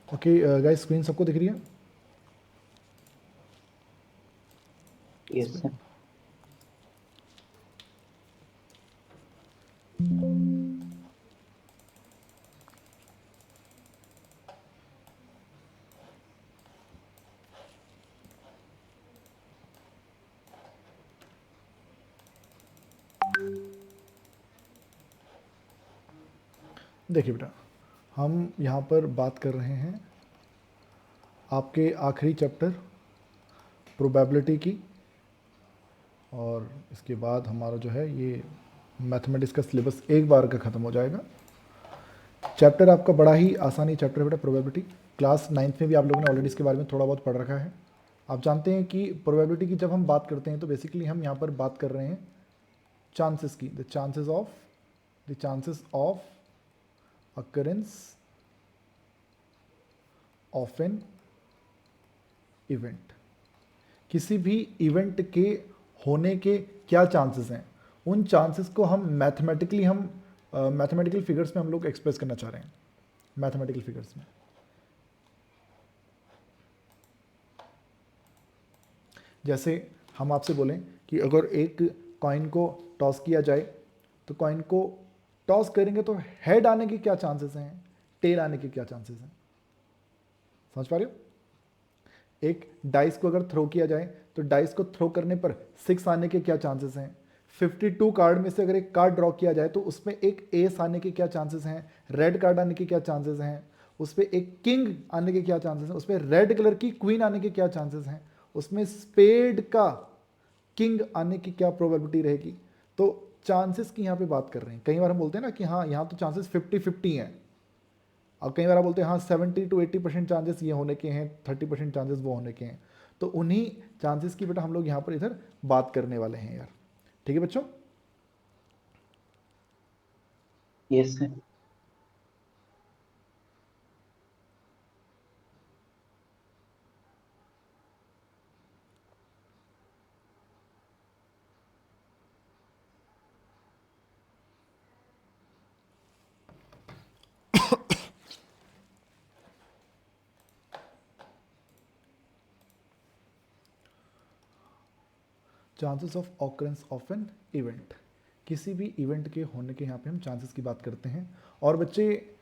Okay guys, screen सबको दिख रही है? Yes sir. देखिए बेटा, हम यहाँ पर बात कर रहे हैं आपके आखिरी चैप्टर प्रोबेबिलिटी की, और इसके बाद हमारा जो है ये मैथमेटिक्स का सिलेबस एक बार का ख़त्म हो जाएगा। चैप्टर आपका बड़ा ही आसानी चैप्टर है बेटा, प्रोबेबिलिटी। क्लास 9th में भी आप लोगों ने ऑलरेडी इसके बारे में थोड़ा बहुत पढ़ रखा है। आप जानते हैं कि प्रोबेबिलिटी की जब हम बात करते हैं तो बेसिकली हम यहाँ पर बात कर रहे हैं चांसेस की, the chances of occurrence of an event. किसी भी इवेंट के होने के क्या चांसेस हैं, उन चांसेस को हम मैथमेटिकल फिगर्स में हम लोग एक्सप्रेस करना चाह रहे हैं, मैथमेटिकल फिगर्स में। जैसे हम आपसे बोलें कि अगर एक कॉइन को टॉस किया जाए तो कॉइन को टॉस करेंगे तो हेड आने के क्या चांसेस हैं, टेल आने के क्या चांसेस हैं, समझ पा रहे हो? एक डाइस को अगर थ्रो किया जाए तो डाइस को थ्रो करने पर 6 आने के क्या चांसेस हैं। 52 कार्ड में से अगर एक कार्ड ड्रॉ किया जाए तो उसमें एक एस आने के क्या चांसेस हैं, रेड कार्ड आने के क्या चांसेस हैं, उस पर एक किंग आने के क्या चांसेस हैं, उस पर रेड कलर की क्वीन आने के क्या चांसेस हैं, उसमें स्पेड का किंग आने की क्या प्रोबेबिलिटी रहेगी। तो चांसेस की यहाँ पे बात कर रहे हैं। कई बार हम बोलते हैं ना कि हाँ यहाँ तो चांसेस 50-50 हैं, और कई बार आप बोलते हैं हाँ 70-80% चांसेस ये होने के हैं, 30% चांसेस वो होने के हैं। तो उन्हीं चांसेस की बेटा हम लोग यहाँ पर इधर बात करने वाले हैं यार। ठीक है बच्चों? Yes sir. Chances of occurrence of an event, किसी भी इवेंट के होने के यहाँ पे हम चांसेस की बात करते हैं। और बच्चे,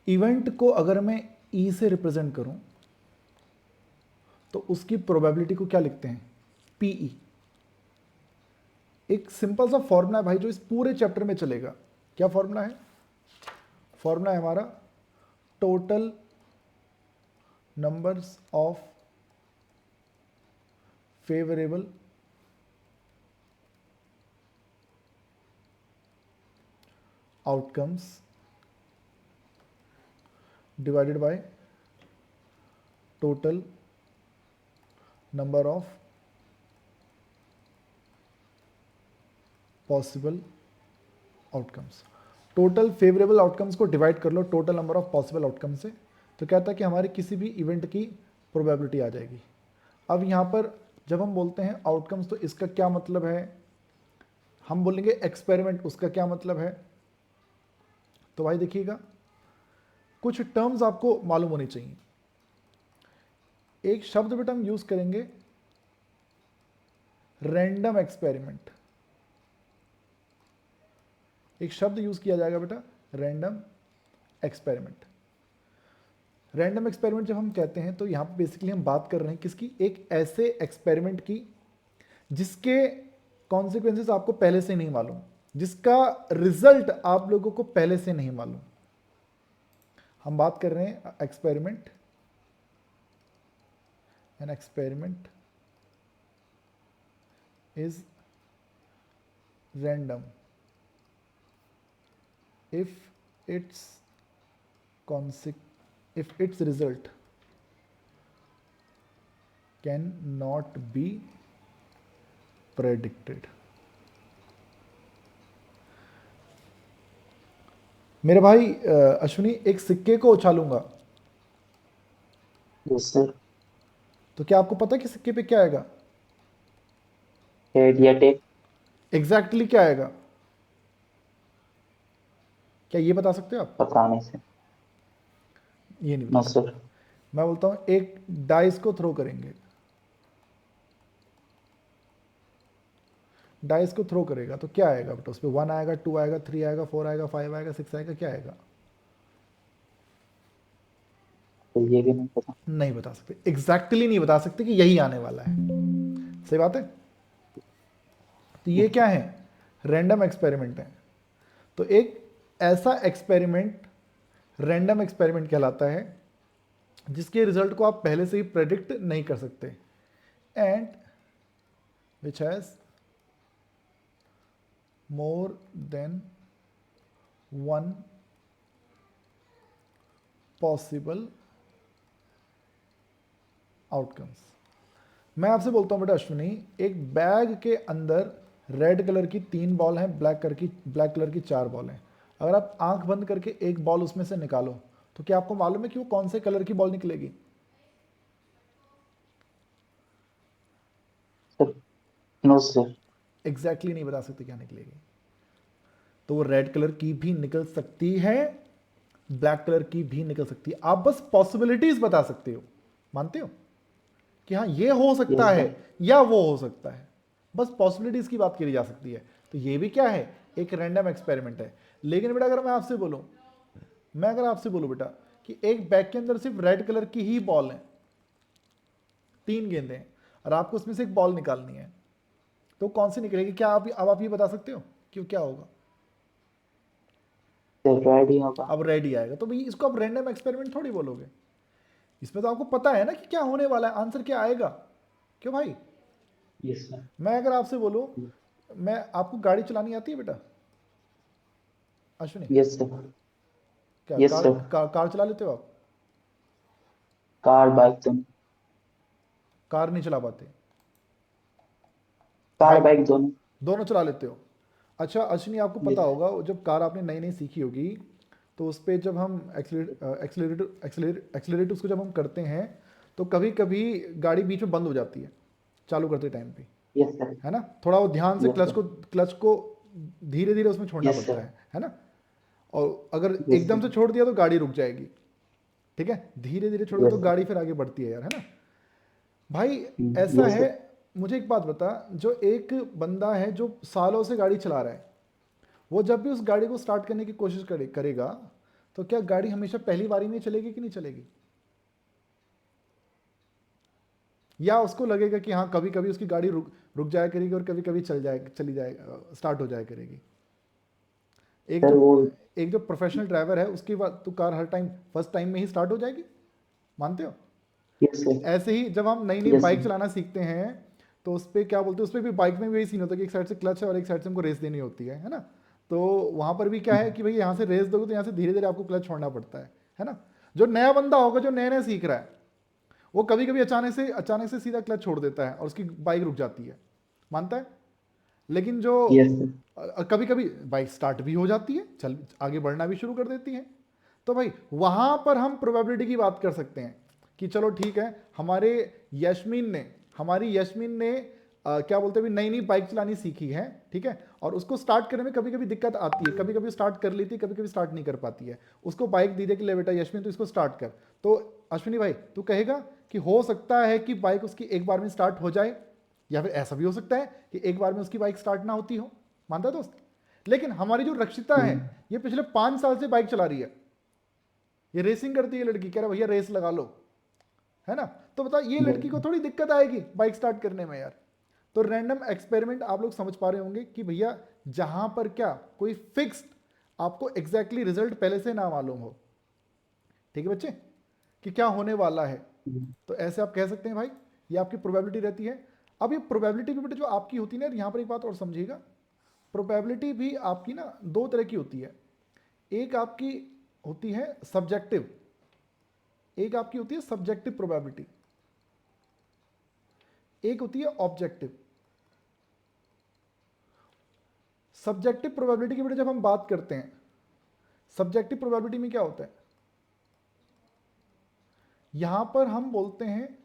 इवेंट को अगर मैं ई से रिप्रेजेंट करूं तो उसकी प्रोबेबिलिटी को क्या लिखते हैं, पीई। एक सिंपल सा फॉर्मूला है भाई जो इस पूरे चैप्टर में चलेगा। क्या फॉर्मूला है? फॉर्मूला है हमारा total numbers of favourable outcomes divided by total number of possible outcomes. Total favourable outcomes को डिवाइड कर लो total number of possible outcomes से, तो कहता है कि हमारे किसी भी इवेंट की प्रोबेबिलिटी आ जाएगी। अब यहाँ पर जब हम बोलते हैं आउटकम्स तो इसका क्या मतलब है, हम बोलेंगे एक्सपेरिमेंट, उसका क्या मतलब है। तो भाई देखिएगा, कुछ टर्म्स आपको मालूम होनी चाहिए। एक शब्द बेटा हम यूज करेंगे रैंडम एक्सपेरिमेंट। एक शब्द यूज किया जाएगा बेटा रैंडम एक्सपेरिमेंट। रैंडम एक्सपेरिमेंट जब हम कहते हैं तो यहाँ पे बेसिकली हम बात कर रहे हैं किसकी, एक ऐसे एक्सपेरिमेंट की जिसके कॉन्सिक्वेंसेस आपको पहले से नहीं मालूम, जिसका रिजल्ट आप लोगों को पहले से नहीं मालूम। हम बात कर रहे हैं experiment, an experiment is random if its if its result cannot be predicted। मेरे भाई अश्विनी, एक सिक्के को उछालूंगा यस सर। तो क्या आपको पता है कि सिक्के पे क्या आएगा? हेड या टेल। एग्जैक्टली क्या आएगा, क्या ये बता सकते हो आप? पता नहीं सर। ये नहीं नो बता सकते। सर। मैं बोलता हूँ एक डाइस को थ्रो करेंगे, डाइस को थ्रो करेगा तो क्या आएगा बेटा? उस पर 1 आएगा, 2 आएगा, 3 आएगा, 4 आएगा, 5 आएगा, 6 आएगा, क्या आएगा? तो ये भी नहीं पता। नहीं बता सकते, एग्जैक्टली नहीं बता सकते कि यही आने वाला है। सही बात है। तो ये क्या है? रैंडम एक्सपेरिमेंट है। तो एक ऐसा एक्सपेरिमेंट रैंडम एक्सपेरिमेंट कहलाता है जिसके रिजल्ट को आप पहले से ही प्रेडिक्ट नहीं कर सकते, and which has more than one possible outcomes. मैं आपसे बोलता हूं बेटा अश्विनी, एक बैग के अंदर रेड कलर की 3 बॉल हैं, ब्लैक कलर की 4 बॉल हैं। अगर आप आंख बंद करके एक बॉल उसमें से निकालो तो क्या आपको मालूम है कि वो कौन से कलर की बॉल निकलेगी? Sir no sir. एग्जैक्टली नहीं बता सकते क्या निकलेगी। तो वो रेड कलर की भी निकल सकती है, ब्लैक कलर की भी निकल सकती है। आप बस पॉसिबिलिटीज बता सकते हो, मानते हो कि हाँ ये हो सकता यस है सर। या वो हो सकता है। बस पॉसिबिलिटीज की बात करी जा सकती है। तो ये भी क्या है? एक रैंडम एक्सपेरिमेंट है। लेकिन बेटा अगर मैं अगर आपसे बोलूं बेटा कि एक बैग के अंदर सिर्फ रेड कलर की ही बॉल है, 3 गेंदें हैं, और आपको उसमें से एक बॉल निकालनी है, तो कौन सी निकलेगी? क्या आप ये बता सकते हो कि क्या होगा? सर रेड ही होगा। अब रेड ही आएगा। तो भाई इसको आप रैंडम एक्सपेरिमेंट थोड़ी बोलोगे। इसमें तो आपको पता है ना कि क्या होने वाला है, आंसर क्या आएगा। क्यों भाई? Yes sir. मैं अगर आपसे बोलूं, मैं आपको गाड़ी चलानी आती है बेटा अश्विनी? Yes sir. क्या यस कार सर। कार चला लेते हो आप? कार बाइक दोनों। कार नहीं चला पाते? कार बाइक बाइक दोनों। दोनों चला लेते हो? अच्छा अश्विनी, आपको पता यस। होगा जब कार आपने नई नई सीखी होगी तो उस पर जब हम एक्सीलरेटर उसको जब हम करते हैं तो कभी कभी गाड़ी बीच में बंद हो जाती है चालू करते टाइम पे, यस सर। है ना? थोड़ा वो ध्यान से यस सर। क्लच को धीरे धीरे उसमें छोड़ना यस पड़ता सर। है ना? और अगर यस एकदम सर। से छोड़ दिया तो गाड़ी रुक जाएगी, ठीक है? धीरे धीरे छोड़ोगे तो यस सर। गाड़ी फिर आगे बढ़ती है यार, है ना भाई? ऐसा यस है। सर। मुझे एक बात बता, जो एक बंदा है जो सालों से गाड़ी चला रहा है, वो जब भी उस गाड़ी को स्टार्ट करने की कोशिश करेगा तो क्या गाड़ी हमेशा पहली बारी में चलेगी कि नहीं चलेगी? या उसको लगेगा कि हाँ कभी कभी उसकी गाड़ी रुक रुक जाया करेगी और कभी कभी चली जाए स्टार्ट हो जाया करेगी? एक सर जो वो। एक जो प्रोफेशनल ड्राइवर है उसकी बात तो कार हर टाइम फर्स्ट टाइम में ही स्टार्ट हो जाएगी, मानते हो? Yes sir. ऐसे ही जब हम नई नई यस बाइक सर। चलाना सीखते हैं तो उस पर क्या बोलते हैं, उस पर भी बाइक में भी यही सीन होता है कि एक साइड से क्लच है और एक साइड से हमको रेस देनी होती है ना? तो वहाँ पर भी क्या है कि भाई यहाँ से रेस दोगे तो यहाँ से धीरे धीरे आपको क्लच छोड़ना पड़ता है ना? जो नया बंदा होगा जो नया नया सीख रहा है वो कभी कभी अचानक से सीधा क्लच छोड़ देता है और उसकी बाइक रुक जाती है, मानता है? लेकिन जो यस सर। कभी कभी बाइक स्टार्ट भी हो जाती है, चल आगे बढ़ना भी शुरू कर देती है। तो भाई वहां पर हम प्रोबेबिलिटी की बात कर सकते हैं कि चलो ठीक है, हमारी यशमीन ने क्या बोलते हैं, नई नई बाइक चलानी सीखी है, ठीक है? और उसको स्टार्ट करने में कभी कभी दिक्कत आती है, कभी कभी स्टार्ट कर लेती है, कभी कभी स्टार्ट नहीं कर पाती है। उसको बाइक दी दे कि ले बेटा यशमीन तू इसको स्टार्ट कर, तो अश्विनी भाई तू कहेगा कि हो सकता है कि बाइक उसकी एक बार में स्टार्ट हो जाए, या फिर ऐसा भी हो सकता है कि एक बार में उसकी बाइक स्टार्ट ना होती हो, मानता है दोस्त? लेकिन हमारी जो रक्षिता है ये पिछले 5 साल से बाइक चला रही है, ये रेसिंग करती है लड़की, कह रहा भैया रेस लगा लो, है ना? तो बताओ ये लड़की को थोड़ी दिक्कत आएगी बाइक स्टार्ट करने में यार। तो रैंडम एक्सपेरिमेंट आप लोग समझ पा रहे होंगे कि भैया जहां पर क्या कोई फिक्स्ड आपको एग्जैक्टली रिजल्ट पहले से ना मालूम हो, ठीक है बच्चे, कि क्या होने वाला है, तो ऐसे आप कह सकते हैं भाई ये आपकी प्रोबेबिलिटी रहती है। अब ये प्रोबेबिलिटी भी बेटा जो आपकी होती है ना, यहां पर एक बात और समझिएगा, प्रोबेबिलिटी भी आपकी ना 2 तरह की होती है। एक आपकी होती है सब्जेक्टिव, एक आपकी होती है सब्जेक्टिव प्रोबेबिलिटी, एक होती है ऑब्जेक्टिव। सब्जेक्टिव प्रोबेबिलिटी की बेटा जब हम बात करते हैं, सब्जेक्टिव प्रोबेबिलिटी में क्या होता है, यहां पर हम बोलते हैं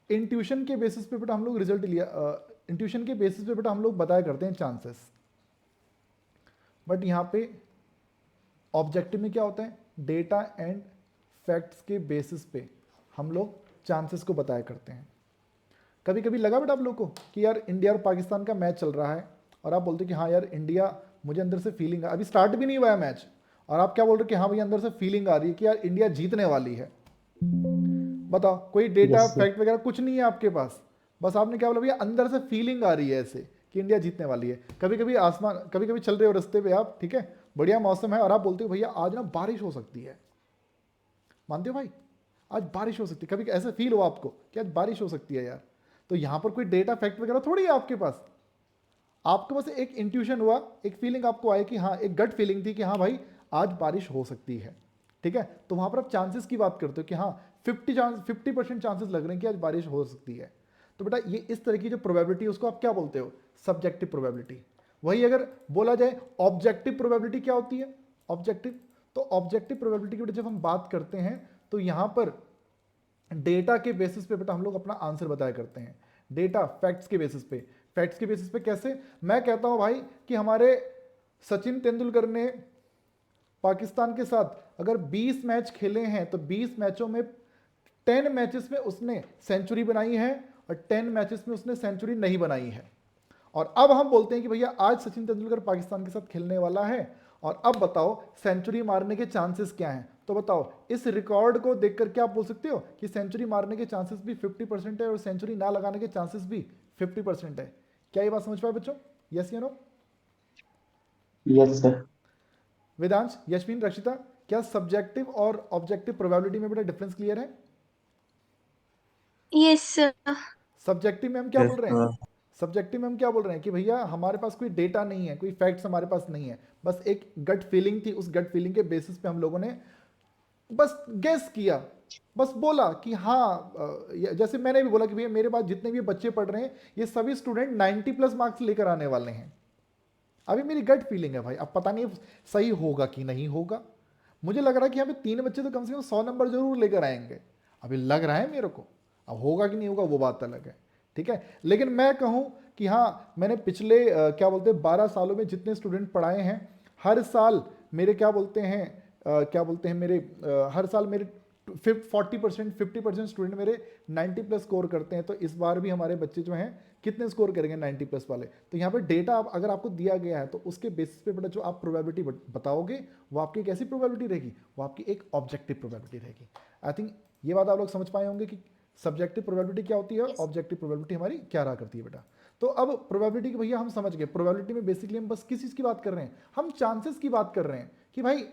इंट्यूशन के बेसिस पे बेटा हम लोग रिजल्ट लिया, इंट्यूशन के बेसिस पे बेटा हम लोग बताया करते हैं चांसेस, बट यहां पे ऑब्जेक्टिव में क्या होता है, डेटा एंड फैक्ट्स के बेसिस पे हम लोग चांसेस को बताया करते हैं। कभी कभी लगा बेटा आप लोग को कि यार इंडिया और पाकिस्तान का मैच चल रहा है और आप बोलते कि हाँ यार इंडिया, मुझे अंदर से फीलिंग, अभी स्टार्ट भी नहीं हुआ है मैच, और आप क्या बोल रहे हो कि हाँ भैया अंदर से फीलिंग आ रही है कि यार इंडिया जीतने वाली है। बताओ, कोई डेटा यस सर। फैक्ट वगैरह कुछ नहीं है आपके पास, बस आपने क्या बोला भैया अंदर से फीलिंग आ रही है ऐसे कि इंडिया जीतने वाली है। कभी कभी आसमान, कभी कभी चल रहे हो रास्ते पे आप, ठीक है, बढ़िया मौसम है और आप बोलते हो भैया आज ना बारिश हो सकती है, मानते हो भाई आज बारिश हो सकती है, कभी ऐसा फील हुआ आपको कि आज बारिश हो सकती है यार, तो यहां पर कोई डेटा फैक्ट वगैरह थोड़ी है आपके पास, आपको बस एक इंट्यूशन हुआ, एक फीलिंग आपको आई कि हाँ, एक गट फीलिंग थी कि हाँ भाई आज बारिश हो सकती है, ठीक है, तो वहां पर आप चांसेस की बात करते हो कि हाँ 50% चांसेस लग रहे हैं कि आज बारिश हो सकती है। तो बेटा ये इस तरह की जो प्रोबेबिलिटी है उसको आप क्या बोलते हो, सब्जेक्टिव प्रोबेबिलिटी। वही अगर बोला जाए ऑब्जेक्टिव प्रोबेबिलिटी क्या होती है, ऑब्जेक्टिव, तो ऑब्जेक्टिव प्रोबेबिलिटी की जब हम बात करते हैं तो यहां पर डेटा के बेसिस पे बेटा हम लोग अपना आंसर बताया करते हैं, डेटा फैक्ट्स के बेसिस पे। फैक्ट्स के बेसिस पे कैसे, मैं कहता हूं भाई कि हमारे सचिन तेंदुलकर ने पाकिस्तान के साथ अगर 20 मैच खेले हैं तो 20 मैचों में 10 मैचेस में उसने सेंचुरी बनाई है और 10 मैचेस में उसने सेंचुरी नहीं बनाई है। और अब हम बोलते हैं कि भैया आज सचिन तेंदुलकर पाकिस्तान के साथ खेलने वाला है और अब बताओ सेंचुरी मारने के चांसेस क्या हैं। तो बताओ इस रिकॉर्ड को देखकर क्या आप बोल सकते हो कि सेंचुरी मारने के चांसेस भी 50% है और सेंचुरी ना लगाने के चांसेस भी 50% है। क्या ये बात समझ पाए बच्चों, यस या no? Yes sir. Vedansh, Yashvin, Rakshita, क्या सब्जेक्टिव और ऑब्जेक्टिव प्रोबेबिलिटी में बेटा डिफरेंस क्लियर है? Yes sir. सब्जेक्टिव में हम क्या यस बोल रहे हैं, सर। सब्जेक्टिव में हम क्या बोल रहे हैं कि भैया हमारे पास कोई डेटा नहीं है, कोई फैक्ट्स हमारे पास नहीं है, बस एक गट फीलिंग थी, उस गट फीलिंग के बेसिस पे हम लोगों ने बस गेस किया, बस बोला कि हाँ जैसे मैंने भी बोला कि भैया मेरे पास जितने भी बच्चे पढ़ रहे हैं ये सभी स्टूडेंट 90+ मार्क्स लेकर आने वाले हैं। अभी मेरी गट फीलिंग है भाई, अब पता नहीं सही होगा कि नहीं होगा, मुझे लग रहा है कि यहाँ पे 3 बच्चे तो कम से कम 100 नंबर जरूर लेकर आएंगे, अभी लग रहा है मेरे को, अब होगा कि नहीं होगा वो बात अलग है, ठीक है। लेकिन मैं कहूँ कि हाँ मैंने पिछले क्या बोलते हैं 12 सालों में जितने स्टूडेंट पढ़ाए हैं, हर साल मेरे क्या बोलते हैं क्या बोलते हैं मेरे हर साल मेरे 40% 50% स्टूडेंट मेरे 90+ स्कोर करते हैं। तो इस बार भी हमारे बच्चे जो हैं कितने स्कोर करेंगे 90+ वाले। तो यहाँ पे डेटा अगर आपको दिया गया है तो उसके बेसिस पे बेटा जो आप प्रोबेबिलिटी बताओगे वो आपकी एक ऐसी प्रोबेबिलिटी रहेगी, वो आपकी एक ऑब्जेक्टिव प्रोबेबिलिटी रहेगी। आई थिंक ये बात आप लोग समझ पाए होंगे कि सब्जेक्टिव प्रोबेबिलिटी क्या होती है और ऑब्जेक्टिव प्रोबेबिलिटी हमारी क्या रहा करती है बेटा। तो अब प्रोबेबिलिटी की भैया हम समझ गए, प्रोबेबिलिटी में बेसिकली हम बस किस चीज़ की बात कर रहे हैं, हम चांसेस की बात कर रहे हैं कि भाई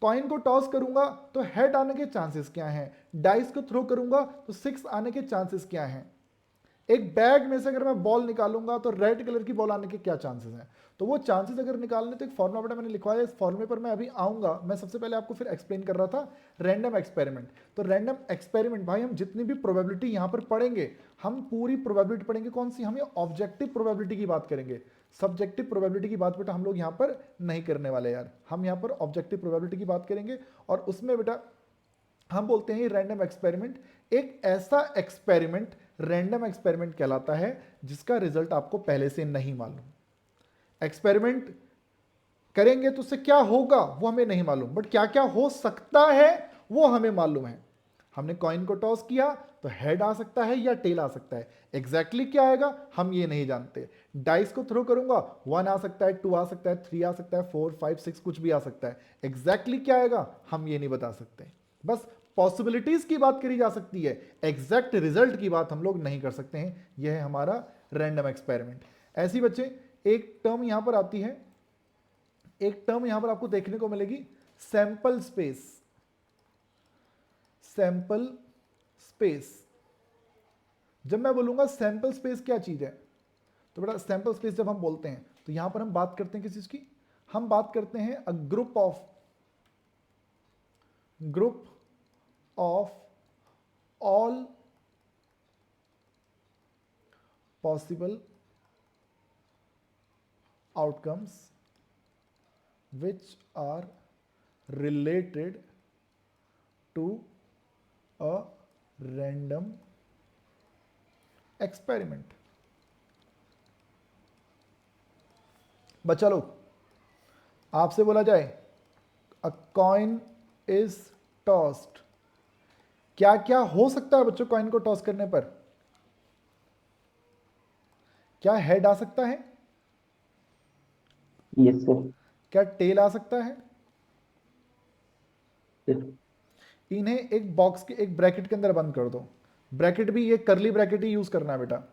कॉइन को टॉस करूंगा तो हेड आने के चांसेस क्या हैं, डाइस को थ्रो करूंगा तो 6 आने के चांसेस क्या हैं, एक बैग में से अगर मैं बॉल निकालूंगा तो रेड कलर की बॉल आने के क्या चांसेस हैं। तो वो चांसेस अगर निकालने तो एक फॉर्मुला बेटा मैंने लिखवाया, इस फॉर्मुले पर मैं अभी आऊंगा। मैं सबसे पहले आपको फिर एक्सप्लेन कर रहा था रैंडम एक्सपेरिमेंट। तो रैंडम एक्सपेरिमेंट भाई हम जितनी भी प्रोबेबिलिटी यहां पर पढ़ेंगे, हम पूरी प्रोबेबिलिटी पढ़ेंगे कौन सी, हम ये ऑब्जेक्टिव प्रोबेबिलिटी की बात करेंगे, सब्जेक्टिव प्रोबेबिलिटी की बात बेटा हम लोग यहां पर नहीं करने वाले यार, हम यहां पर ऑब्जेक्टिव प्रोबेबिलिटी की बात करेंगे। और उसमें बेटा हम बोलते हैं रैंडम एक्सपेरिमेंट एक ऐसा एक्सपेरिमेंट रैंडम एक्सपेरिमेंट कहलाता है जिसका रिजल्ट आपको पहले से नहीं मालूम। एक्सपेरिमेंट करेंगे तो उससे क्या होगा वो हमें नहीं मालूम, बट क्या क्या हो सकता है वो हमें मालूम है। हमने कॉइन को टॉस किया तो हेड आ सकता है या टेल आ सकता है, एग्जैक्टली क्या आएगा हम ये नहीं जानते। डाइस को थ्रो करूंगा 1 आ सकता है, 2 आ सकता है, 3 आ सकता है, 4 5 6 कुछ भी आ सकता है, एग्जैक्टली क्या आएगा हम ये नहीं बता सकते। बस पॉसिबिलिटीज की बात करी जा सकती है, एग्जैक्ट रिजल्ट की बात हम लोग नहीं कर सकते हैं। यह है हमारा रैंडम एक्सपेरिमेंट। ऐसी बच्चे एक टर्म यहां पर आती है, एक टर्म यहां पर आपको देखने को मिलेगी सैंपल स्पेस। सैंपल स्पेस, जब मैं बोलूंगा सैंपल स्पेस क्या चीज है, तो बेटा सैंपल स्पेस जब हम बोलते हैं तो यहां पर हम बात करते हैं किस चीज की, हम बात करते हैं a group of all possible outcomes which are related to a random experiment। बच्चा लोग आपसे बोला जाए अ कॉइन इज टॉस्ड, क्या क्या हो सकता है बच्चों कॉइन को टॉस करने पर? क्या हेड आ सकता है? Yes, sir. क्या टेल आ सकता है? Yes. इन्हें एक बॉक्स के एक ब्रैकेट के अंदर बंद कर दो। ब्रैकेट भी ये करली ब्रैकेट ही यूज करना है बेटा,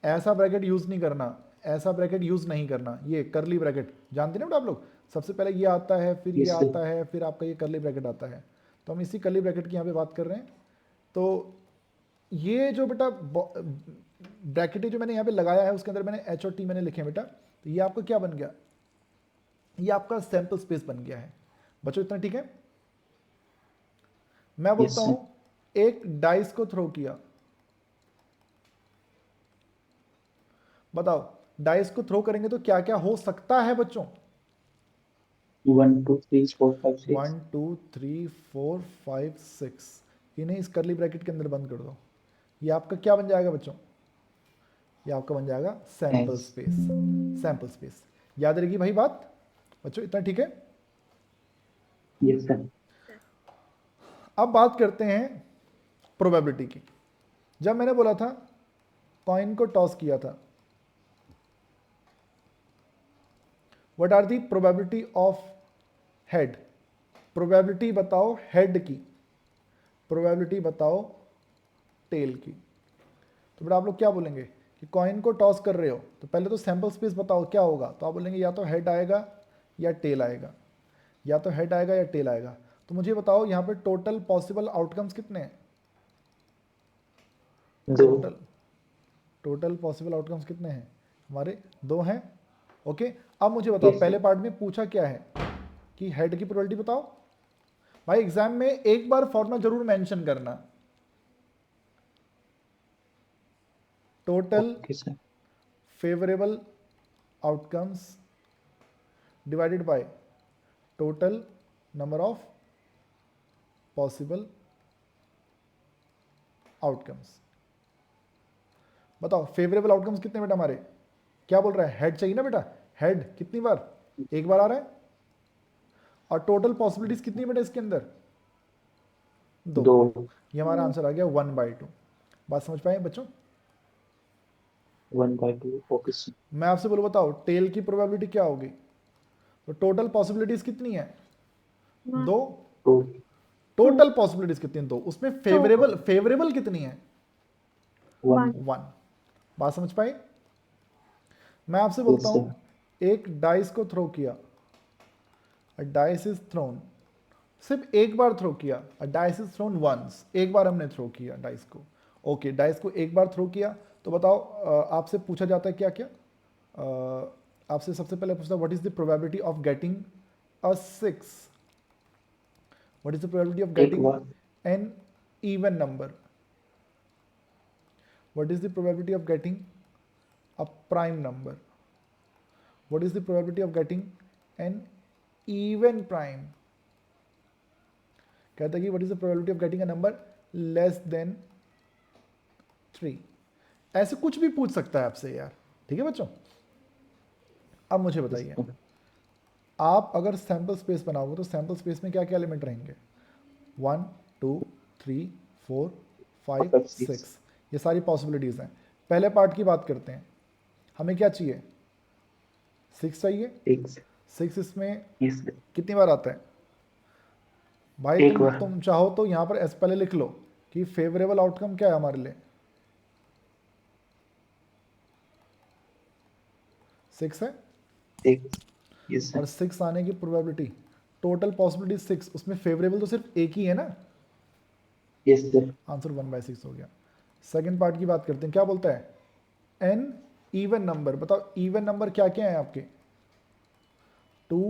ऐसा ब्रैकेट यूज नहीं करना, ऐसा ब्रैकेट यूज नहीं करना। ये करली ब्रैकेट जानते ना बेटा आप लोग, सबसे पहले ये आता है, फिर ये Yes, sir. आता है, फिर आपका ये करली ब्रैकेट आता है। तो हम इसी करली ब्रैकेट की यहाँ पे बात कर रहे हैं। तो ये जो बेटा ब्रैकेट जो मैंने यहाँ पे लगाया है उसके अंदर मैंने एच और टी मैंने लिखे हैं बेटा, तो ये आपका क्या बन गया? ये आपका सैंपल स्पेस बन गया है बच्चों। इतना ठीक है? मैं Yes, बोलता sir. हूं एक डाइस को थ्रो किया, बताओ डाइस को थ्रो करेंगे तो क्या क्या हो सकता है बच्चों? 1, 2, 3, 4, 5, 6. 1 2 3 4 5 6, इन्हें इस करली ब्रैकेट के अंदर बंद कर दो। ये आपका क्या बन जाएगा बच्चों? ये आपका बन जाएगा sample Yes. Space. Sample space याद रहेगी भाई बात बच्चों? इतना ठीक है? Yes, sir. अब बात करते हैं प्रोबेबिलिटी की। जब मैंने बोला था कॉइन को टॉस किया था, what are the probability of head? Probability बताओ हेड की, प्रोबेबिलिटी बताओ टेल की। तो बेटा आप लोग क्या बोलेंगे कि कॉइन को टॉस कर रहे हो तो पहले तो सैंपल स्पेस बताओ क्या होगा? तो आप बोलेंगे या तो हेड आएगा या टेल आएगा, या तो हेड आएगा या टेल आएगा। तो मुझे बताओ यहाँ पे टोटल पॉसिबल आउटकम्स कितने हैं? 2. टोटल टोटल पॉसिबल आउटकम्स कितने हैं हमारे? 2 हैं। ओके, अब मुझे बताओ Yes, पहले sir. पार्ट में पूछा क्या है कि हेड की प्रोबेबिलिटी बताओ। भाई एग्जाम में एक बार फॉर्मूला जरूर मेंशन करना, total Okay, sir. Favourable outcomes divided by total number of possible outcomes. बताओ फेवरेबल आउटकम्स कितने बेटा हमारे? क्या बोल रहा है? हेड चाहिए ना बेटा, हेड कितनी बार? एक बार आ रहा है। और टोटल पॉसिबिलिटीज कितनी बेटा इसके अंदर? 2। 2. ये हमारा आंसर आ गया 1/2। बात समझ पाए बच्चों? 1/2. Okay, sir. मैं आपसे बोलूं बताओ टेल की प्रोबेबिलिटी क्या होगी? तो टोटल पॉसिबिलिटीज कितनी है? 2। 2. टोटल पॉसिबिलिटीज कितनी है? 2। उसमें फेवरेबल फेवरेबल कितनी है? 1. 1। बात समझ पाए? मैं आपसे Yes, बोलता sir. हूं एक डाइस को थ्रो किया, डाइस इज थ्रोन, सिर्फ एक बार थ्रो किया, डाइस इज थ्रोन वंस, एक बार हमने थ्रो किया डाइस को। ओके, डाइस को एक बार थ्रो किया तो बताओ आपसे पूछा जाता है क्या क्या? आपसे सबसे पहले पूछता what is the probability of getting a 6? What is the probability of एक गेटिंग बार an even number? What is the probability of getting a prime number? What is the probability of getting an even prime? कहता है कि what is the probability of getting a number less than 3? ऐसे कुछ भी पूछ सकता है आपसे यार। ठीक है बच्चों? अब मुझे बताइए, आप अगर सैंपल स्पेस बनाओगे तो सैंपल स्पेस में क्या क्या एलिमेंट रहेंगे? 1 2 3 4 5 6. 6, ये सारी पॉसिबिलिटीज हैं। पहले पार्ट की बात करते हैं, हमें क्या चाहिए? 6 चाहिए। 6. 6 इसमें Yes, sir. कितनी बार आता है? भाई एक तुम बार तुम चाहो तो यहाँ पर एस पहले लिख लो कि फेवरेबल आउटकम क्या है हमारे लिए? 6 है। एक. Yes, sir. और 6 आने की प्रोबेबिलिटी, टोटल पॉसिबिलिटी 6, उसमें फेवरेबल तो सिर्फ एक ही है ना, Yes, sir. आंसर 1/6 हो गया। सेकंड पार्ट की बात करते हैं, क्या बोलता है? एन इवन नंबर, बताओ इवन नंबर क्या क्या है आपके? 2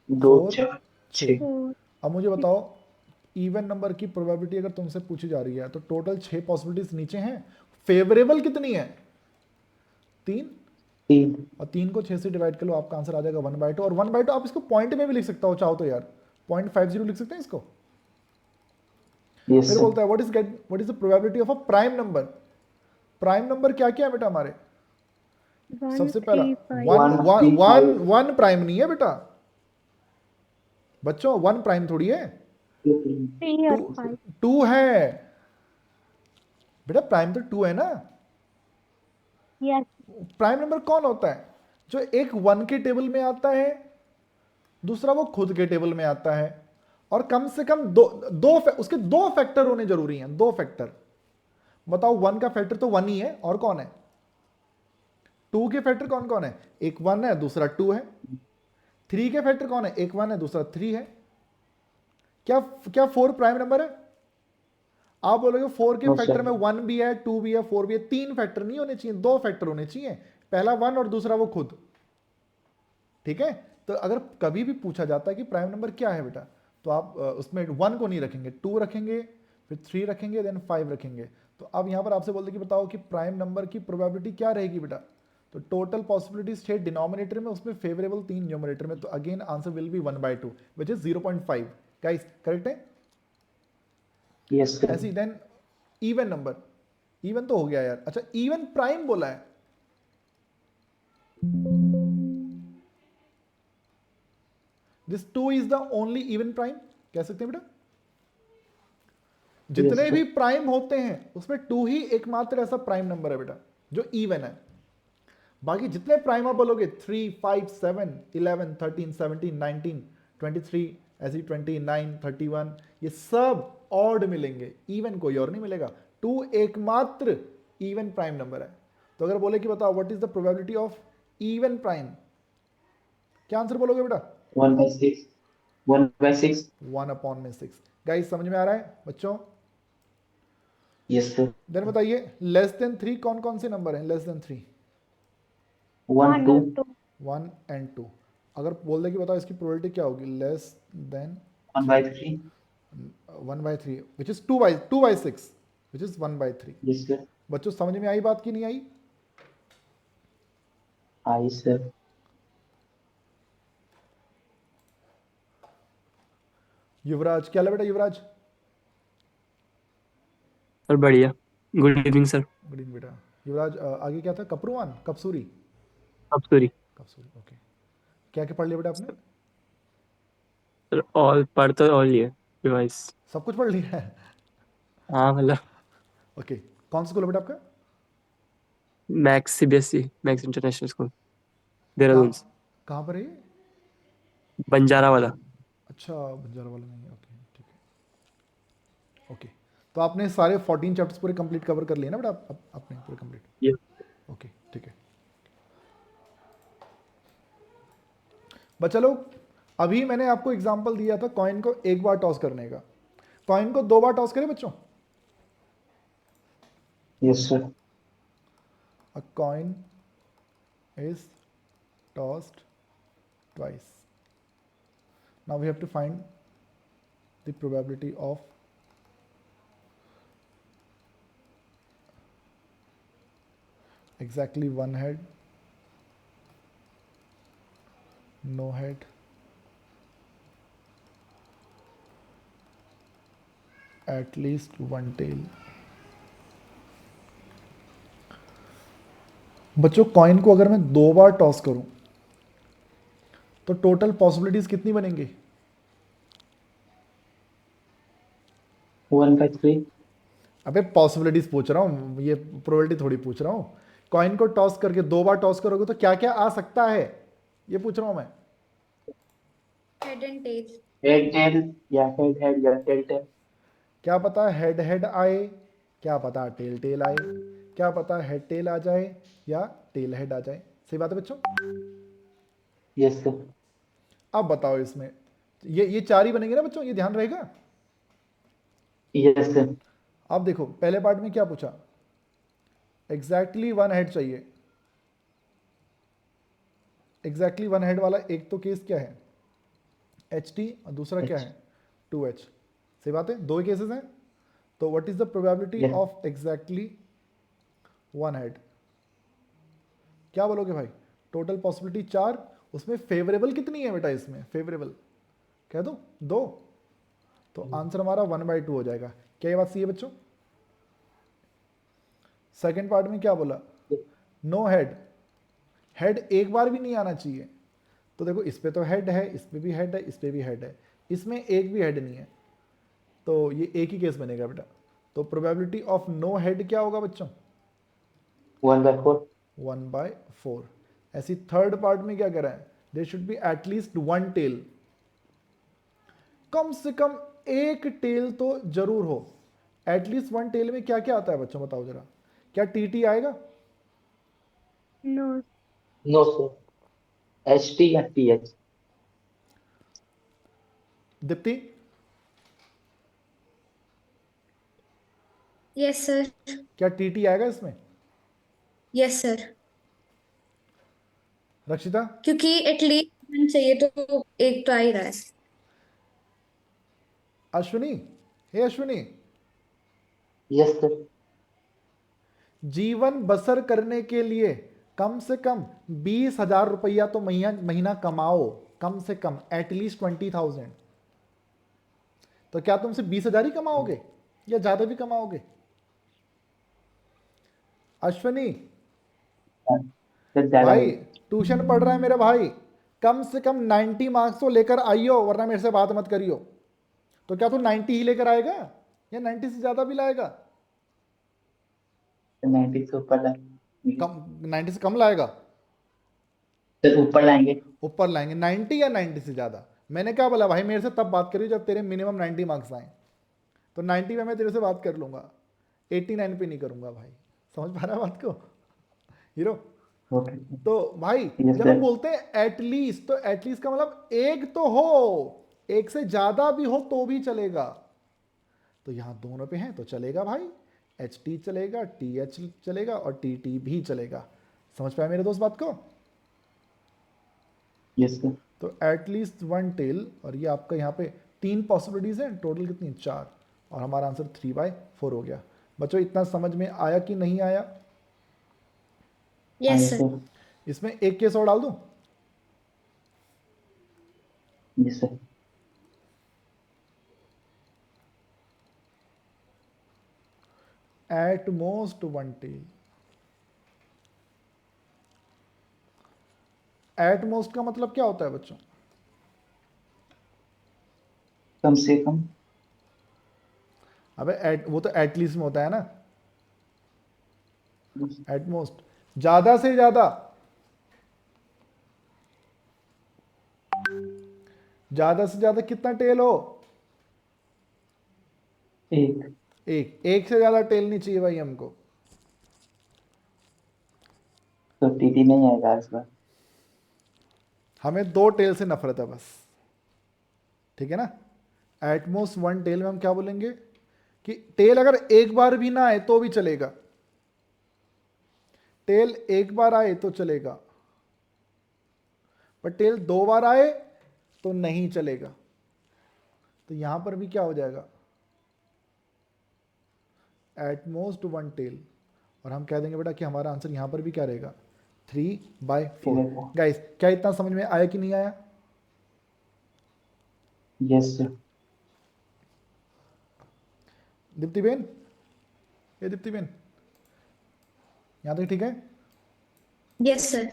2, 4 4, 6। 6. अब मुझे बताओ इवन नंबर की प्रोबेबिलिटी अगर तुमसे पूछी जा रही है तो टोटल 6 पॉसिबिलिटीज नीचे हैं, फेवरेबल कितनी है? 3। 3. और 3 को 6 से डिवाइड कर लो, आपका आंसर आ जाएगा 1/2। और 1/2 आप इसको पॉइंट में भी लिख सकता हो चाहो तो यार, 0.50 लिख सकते हैं इसको। Yes, फिर sir. बोलता है what is the probability of a prime number? Prime number क्या क्या है बेटा हमारे? 1 सबसे पहला 3 5 one 1, one 3, one 5. One prime नहीं है बेटा, बच्चों 1 प्राइम थोड़ी है, 3 और 2 5। 2 है बेटा, प्राइम तो 2 है ना। यस। प्राइम नंबर कौन होता है? जो एक 1 के टेबल में आता है, दूसरा वो खुद के टेबल में आता है, और कम से कम उसके 2 फैक्टर होने जरूरी हैं, 2 फैक्टर। बताओ 1 का फैक्टर तो 1 ही है, और कौन है? 2 के फैक्टर कौन कौन है? एक 1 है, दूसरा 2 है। 3 के फैक्टर कौन है? एक 1 है, दूसरा 3 है। क्या क्या 4 प्राइम नंबर है? आप बोलोगे 4 के नो फैक्टर सर। में 1 भी है, 2 भी है, 4 भी है। 3 फैक्टर नहीं होने चाहिए, 2 फैक्टर होने चाहिए। पहला 1 और दूसरा वो खुद। ठीक है। तो अगर कभी भी पूछा जाता है कि प्राइम नंबर क्या है बेटा, तो आप उसमें 1 को नहीं रखेंगे, 2 रखेंगे, फिर 3 रखेंगे, देन 5 रखेंगे। तो अब यहां पर आपसे बोलते कि बताओ कि प्राइम नंबर की प्रोबेबिलिटी क्या रहेगी बेटा। तो टोटल पॉसिबिलिटीज थे डिनोमिनेटर में, उसमें फेवरेबल 3 न्यूमरेटर में। तो again answer will be 1/2 which is 0.5। Guys correct है? Yes sir. ऐसी देन इवन नंबर, इवन तो हो गया यार। अच्छा इवन प्राइम बोला है, this 2 is the only even prime, कह सकते हैं बेटा। यस जितने भी सर। प्राइम होते हैं उसमें 2 ही एकमात्र ऐसा प्राइम नंबर है बेटा जो इवन है। बाकी जितने प्राइम आप बोलोगे 3, 5, 7, 11, 13, 17, 19, 23, ऐसी 29, 31, ये सब ऑड मिलेंगे, इवन कोई और नहीं मिलेगा। 2 एकमात्र इवन प्राइम नंबर है। तो अगर बोले कि बताओ what is the probability of even prime, क्या आंसर बोलोगे बेटा? 1/6। 1/6। 1/6। गाइस समझ में आ रहा है बच्चों? Yes sir. देन बताइए लेस देन 3 कौन कौन से नंबर हैं? Less than 3, 1 1 2। और 2। 1 एंड 2। अगर बोल दे कि बताओ इसकी प्रोबेबिलिटी क्या होगी? Less than 1/3। 1/3 which is 2/6 which is 1/3। Yes sir. बच्चों समझ में आई बात की नहीं आई? आई सर। युवराज क्या है बेटा? युवराज सर बढ़िया। Good evening sir. Good evening बेटा। युवराज आगे क्या था? कपरूवान, कपसूरी, अब सॉरी कपसूरी। ओके, क्या क्या पढ़ लिया बेटा आपने? सर, ऑल पढ़ तो ऑल ही है रिवाइज। सब कुछ पढ़ लिया है? हाँ मतलब ओके, कौन सा स्कूल है बेटा आपका? Max CBSE max international school Dehradun से। कहाँ पर है ये? बंजारा वाला। अच्छा बंजारा वाला नहीं है, ओके ठीक है। ओके, तो आपने सारे 14 चैप्टर्स पूरे कंप्लीट कवर कर लिए ना बेटा? आपने पूरे कंप्लीट? ये ओके ठीक है। बच्चा लोग अभी मैंने आपको एग्जांपल दिया था कॉइन को एक बार टॉस करने का। कॉइन को 2 बार टॉस करें बच्चों? Yes sir. A coin is tossed twice. Now we have to find the probability of exactly one head, no head, at least one tail. बच्चों कॉइन को अगर मैं 2 बार टॉस करूं तो टोटल पॉसिबिलिटीज कितनी बनेंगी? 1/3। अबे पॉसिबिलिटीज पूछ रहा हूं, ये प्रोबेबिलिटी थोड़ी पूछ रहा हूं। कॉइन को टॉस करके 2 बार टॉस करोगे तो क्या क्या आ सकता है, ये पूछ रहा हूं मैं। Head and tail. Head tail या हेड हेड या टेल टेल। क्या पता हेड हेड आए, क्या पता टेल टेल आए, क्या पता हेड टेल आ जाए या टेल हेड आ जाए। सही बात है बच्चों? Yes sir. अब बताओ इसमें ये 4 ही बनेंगे ना बच्चों, ये ध्यान रहेगा। Yes sir. अब देखो पहले पार्ट में क्या पूछा? एग्जैक्टली वन हेड चाहिए। एग्जैक्टली वन हेड वाला एक तो केस क्या है? HT, और दूसरा क्या है? 2H। सही बात है, 2 ही केसेस हैं। तो what is the probability yes. Of exactly one head? क्या बोलोगे भाई? टोटल पॉसिबिलिटी 4, उसमें फेवरेबल कितनी है बेटा? इसमें फेवरेबल कह दो 2, तो आंसर हमारा 1/2 हो जाएगा। क्या ये बात सही है बच्चों? सेकेंड पार्ट में क्या बोला? नो हेड, हेड एक बार भी नहीं आना चाहिए। तो देखो इस पे तो हेड है, इस पे भी हेड है, इस पे भी हेड है। इसमें एक भी हेड नहीं है, तो ये एक ही केस बनेगा बेटा। तो प्रोबेबिलिटी ऑफ नो हेड क्या होगा बच्चों? 1/4. 1/4। ऐसी थर्ड पार्ट में क्या कह रहा है? There should be at least one tail, कम से कम एक टेल तो जरूर हो। एटलीस्ट वन टेल में क्या क्या आता है बच्चों, बताओ जरा। क्या टीटी आएगा? नो। No, sir. HT या TH. दीप्ति? Yes sir. क्या टीटी आएगा इसमें? यस सर, रक्षिता? क्योंकि एटलीस्ट चाहिए तो एक तो आ ही रहा है। अश्विनी? हे अश्विनी, Yes, sir. जीवन बसर करने के लिए कम से कम 20,000 रुपया तो महीना महीना कमाओ, कम से कम एटलीस्ट 20,000। तो क्या तुम सिर्फ 20,000 ही कमाओगे या ज्यादा भी कमाओगे? अश्विनी सर ज्यादा भाई, है. ट्यूशन पढ़ रहा है मेरा भाई, कम से कम 90 मार्क्स तो लेकर आइयो, वरना मेरे से बात मत करियो। तो क्या तू 90 ही लेकर आएगा या 90 से ज्यादा भी लाएगा? 90 से ऊपर लाएंगे. कम, 90 से कम लाएगा? सर ऊपर लाएंगे. ऊपर लाएंगे 90 या 90 से ज्यादा? मैंने क्या बोला भाई, मेरे से तब बात करियो जब तेरे मिनिमम 90 मार्क्स आए। तो 90 में मैं तेरे से बात कर लूंगा, 89 पे नहीं करूंगा भाई। समझ पा रहा है बात को हीरो? ओके. तो भाई Yes, जब हम sir. बोलते हैं एटलीस्ट, तो एटलीस्ट का मतलब एक तो हो, एक से ज्यादा भी हो तो भी चलेगा। तो यहां दोनों पे हैं तो चलेगा भाई, एच टी चलेगा, टी एच चलेगा और टी टी भी चलेगा। समझ पाए मेरे दोस्त बात को? Yes, sir. तो एटलीस्ट वन टेल, और ये आपका यहाँ पे 3 पॉसिबिलिटीज हैं, टोटल कितनी? 4, और हमारा आंसर 3/4 हो गया। बच्चों इतना समझ में आया कि नहीं आया? Yes Yes, sir. sir. इसमें एक केस और डाल दूं? Yes, sir. At most one tail. At most का मतलब क्या होता है बच्चों? कम से कम. अबे एट, वो तो एटलीस्ट में होता है ना। एट मोस्ट, ज्यादा से ज्यादा, ज्यादा से ज्यादा कितना टेल हो? एक. एक से ज्यादा टेल नहीं चाहिए भाई हमको। तो TT नहीं आएगा इस बार. हमें 2 टेल से नफरत है बस, ठीक है ना? एटमोस्ट वन टेल में हम क्या बोलेंगे कि टेल अगर एक बार भी ना आए तो भी चलेगा, टेल एक बार आए तो चलेगा, पर टेल 2 बार आए तो नहीं चलेगा। तो यहां पर भी क्या हो जाएगा? एटमोस्ट वन टेल, और हम कह देंगे बेटा कि हमारा आंसर यहां पर भी क्या रहेगा? 3/4। 3/4. गाइस क्या इतना समझ में आया कि नहीं आया? Yes, sir. दीप्ति बेन, ये दीप्ति बेन, यहां तक ठीक है? Yes sir.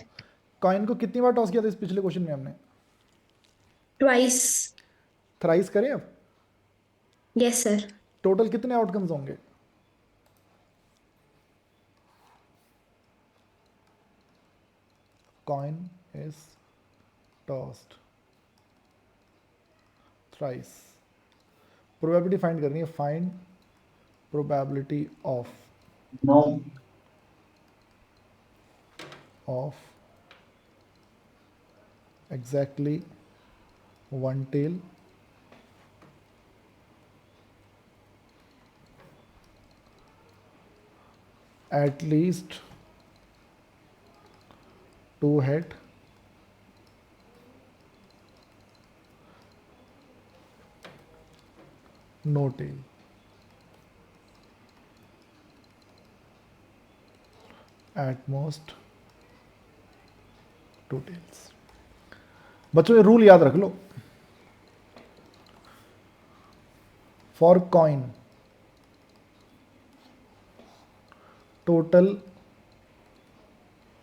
कॉइन को कितनी बार टॉस किया था इस पिछले क्वेश्चन में हमने? ट्वाइस। थ्राइस करें अब? Yes sir. टोटल कितने आउटकम्स होंगे? Coin is tossed thrice. Probability find करनी है, find probability of No. Exactly one tail at least 2 head no tail। at most 2 tails। बच्चों ये रूल याद रख लो, फॉर कॉइन टोटल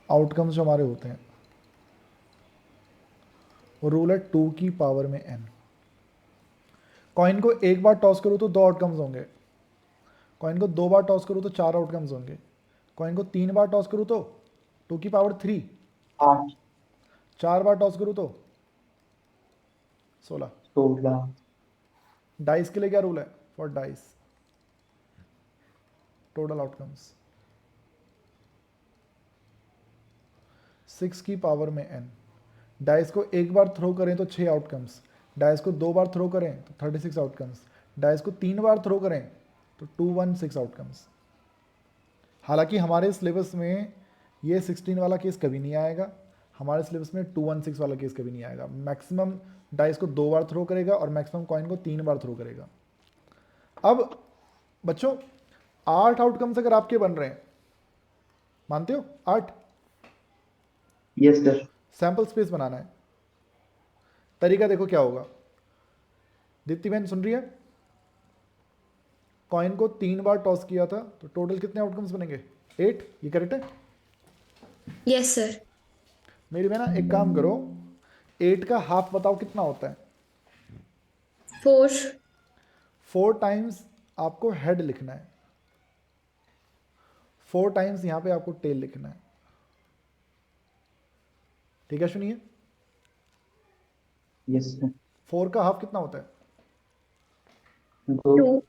आउटकम्स जो हमारे होते हैं वो रूल है 2 की पावर में n। कॉइन को एक बार टॉस करूँ तो 2 आउटकम्स होंगे, कॉइन को 2 बार टॉस करूँ तो 4 आउटकम्स होंगे, कॉइन को 3 बार टॉस करूँ तो 2 की पावर 3, 8, 4 बार टॉस करूँ तो 16। 16, डाइस के लिए क्या रूल है? फॉर डाइस टोटल आउटकम्स 6 की पावर में n। डाइस को एक बार थ्रो करें तो 6 आउटकम्स, डाइस को 2 बार थ्रो करें तो 36 आउटकम्स, डाइस को 3 बार थ्रो करें तो 216 आउटकम्स। हालांकि हमारे सिलेबस में ये 16 वाला केस कभी नहीं आएगा, हमारे सिलेबस में 216 वाला केस कभी नहीं आएगा। मैक्सिमम डाइस को 2 बार थ्रो करेगा और मैक्सिमम कॉइन को 3 बार थ्रो करेगा। अब बच्चों 8 आउटकम्स अगर आपके बन रहे हैं, मानते हो 8? yes sir, सैंपल स्पेस बनाना है। तरीका देखो क्या होगा, दीप्ति बहन सुन रही है? कॉइन को 3 बार टॉस किया था तो टोटल कितने आउटकम्स बनेंगे? 8। ये करेक्ट है? Yes sir. मेरी बहना एक काम करो, 8 का हाफ बताओ कितना होता है? 4। 4 टाइम्स आपको हेड लिखना है, 4 टाइम्स यहां पे आपको टेल लिखना है। ठीक है, सुनिए, yes sir, 4 का हाफ कितना होता है? 2, 2।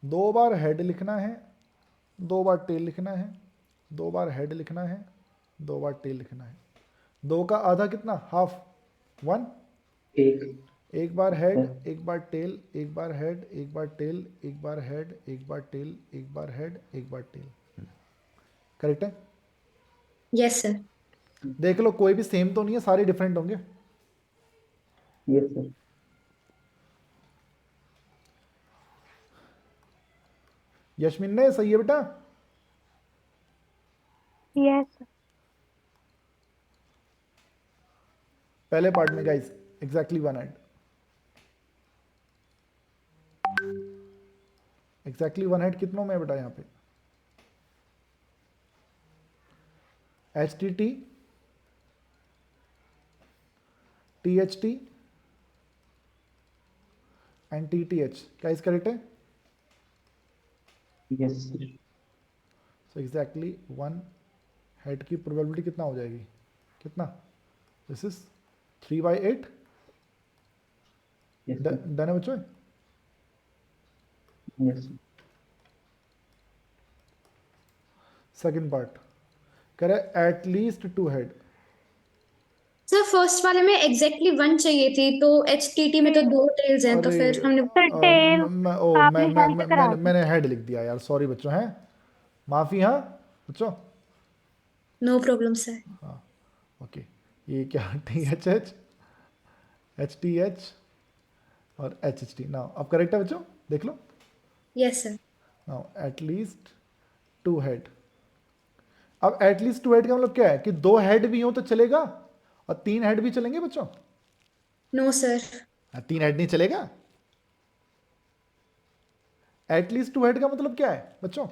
2 बार हेड लिखना है, 2 बार टेल लिखना है, 2 बार हेड लिखना है, 2 बार टेल लिखना है। 2 का आधा कितना? हाफ 1। 1, एक बार हेड, एक बार टेल, एक बार हेड, एक बार टेल, एक बार हेड, एक बार टेल, एक बार हेड, एक बार टेल। करेक्ट है? Yes sir. देख लो कोई भी सेम तो नहीं है, सारे डिफरेंट होंगे। yes sir, यशमिन ने सही है बेटा? यस पहले पार्ट में guys exactly 1 head, exactly 1 head कितनों में है बेटा? यहाँ पे H T T, T H T and T T H. क्या इस करेक्ट है? yes sir, so exactly 1 head की प्रोबेबिलिटी कितना हो जाएगी? कितना? This is 3/8। yes sir, done है बच्चों? yes sir, सेकंड पार्ट कह रहे एटलीस्ट 2 हेड। सर फर्स्ट वाले में एग्जैक्टली 1 चाहिए थी, तो HTT में तो 2 टेल्स हैं, तो अरे फिर हमने सर टेल आपने करा दी। मैंने हेड लिख दिया यार, सॉरी बच्चों, हैं माफ़ी। हाँ बच्चों, नो प्रॉब्लम सर। हाँ ओके। ये क्या टी एच टी एच और एच एच टी। नाउ अब करेक्ट है बच्चों, देख लो। Yes sir. Now at least 2 head. अब एटलीस्ट 2 हेड का मतलब क्या है कि 2 हेड भी हो तो चलेगा और 3 हेड भी चलेंगे बच्चों? No sir. 3 हेड नहीं चलेगा। एटलीस्ट 2 हेड का मतलब क्या है बच्चों?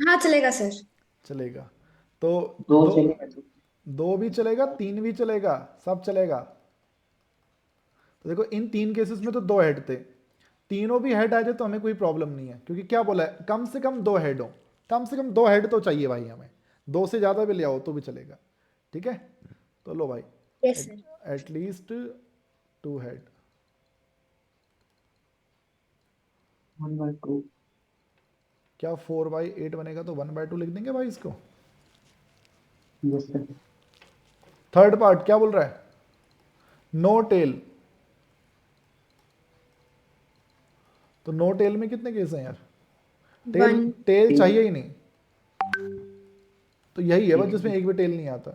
हाँ चलेगा सर। चलेगा। तो 2 दो, चलेगा तो 2 भी चलेगा, 3 भी चलेगा, सब चलेगा। तो देखो इन 3 केसेस में तो 2 हेड थे, तीनों भी हेड आ जाए तो हमें कोई प्रॉब्लम नहीं है, क्योंकि क्या बोला है, कम से कम 2 हेड हो, कम से कम 2 हेड तो चाहिए भाई हमें, 2 से ज़्यादा भी ले आओ तो भी चलेगा। ठीक है, तो लो भाई, यस सर। At least 2 head. 1/2, क्या 4/8 बनेगा तो 1/2 लिख देंगे भाई इसको। yes sir, थर्ड पार्ट क्या बोल रहा है? No tail. तो नो टेल में कितने केस हैं यार? टेल 1। टेल चाहिए ही नहीं, तो यही है बस जिसमें एक भी टेल नहीं आता।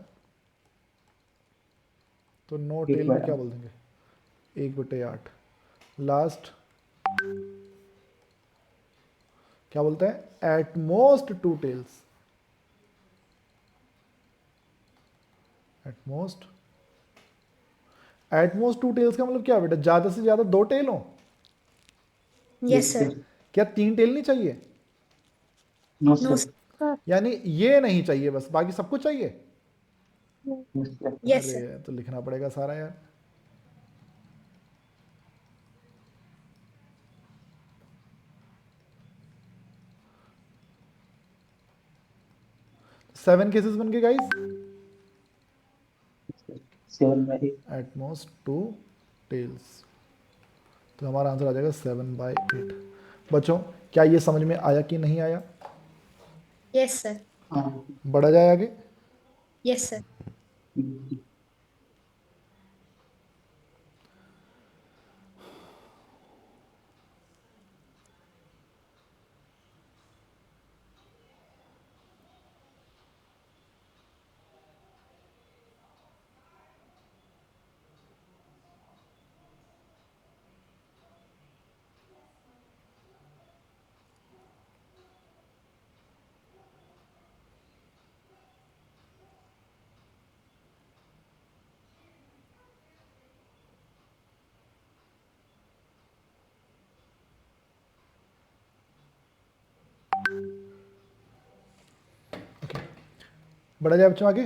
तो नो टेल में क्या बोल देंगे? 1/8। लास्ट क्या बोलते हैं? At most 2 tails. At most 2 tails का मतलब क्या है बेटा? ज्यादा से ज्यादा 2 टेल हो? Yes sir. क्या 3 टेल नहीं चाहिए? no no sir, sir. यानी ये नहीं चाहिए बस, बाकी सब कुछ चाहिए? yes sir, यस अरे सर। तो लिखना पड़ेगा सारा यार। 7 केसेस बन गए गाइस, 7/8. Eight most 2 tales. तो हमारा आंसर आ जाएगा 7/8। बच्चों क्या ये समझ में आया कि नहीं आया? Yes sir. हाँ. बढ़ा जाए आगे। Yes sir. बढ़ा जाए बच्चों आगे।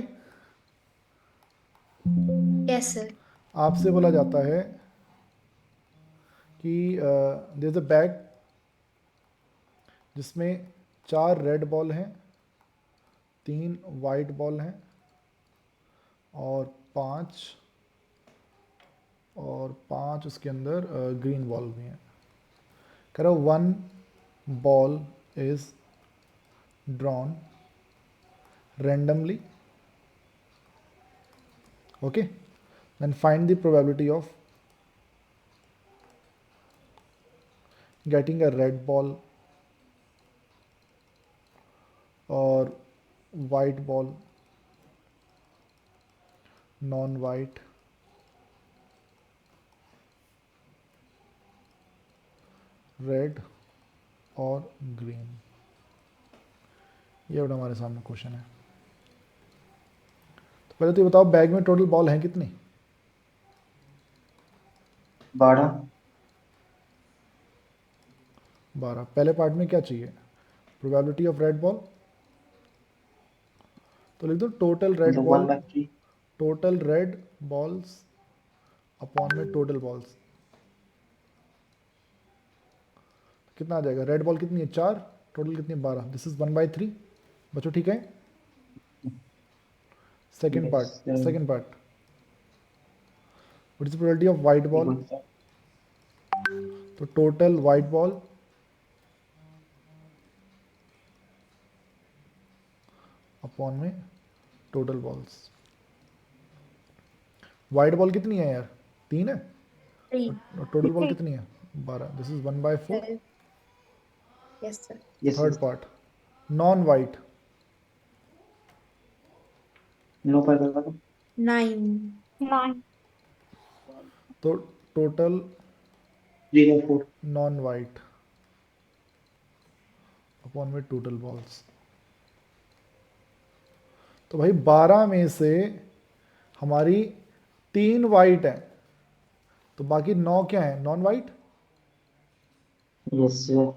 Yes sir. आपसे बोला जाता है कि देयर इज अ बैग जिसमें 4 रेड बॉल हैं, 3 वाइट बॉल हैं और 5 उसके अंदर ग्रीन बॉल भी हैं। कह रहा 1 ball is drawn randomly, okay, then find the probability of getting a red ball or white ball, non-white, red और green। ये हमारे सामने क्वेश्चन है। तो पहले तो ये बताओ बैग में टोटल बॉल हैं कितनी? 12. 12। पहले पार्ट में क्या चाहिए? Probability of red ball. तो लिख दो टोटल रेड मतलब ball, 1/3. Total red balls upon में टोटल बॉल्स। कितना आ जाएगा? रेड बॉल कितनी है? 4, टोटल कितनी है? 12। This is 1/3। बच्चों ठीक है? Second part, Yes. Second part, what is the probability of white ball? 3/5. तो टोटल वाइट बॉल अपॉन में टोटल बॉल्स। वाइट बॉल कितनी है यार? 3 है। 3। और टोटल बॉल कितनी है? 12। This is 1/4। Yes sir. Yes. Third Yes. Part, non white. No पाइपल का. 9। 9. तो टोटल 3/4. नॉन वाइट अपॉन में टोटल बॉल्स। तो भाई 12 में से हमारी 3 वाइट है, तो बाकी 9 क्या है? Non white. Yes sir.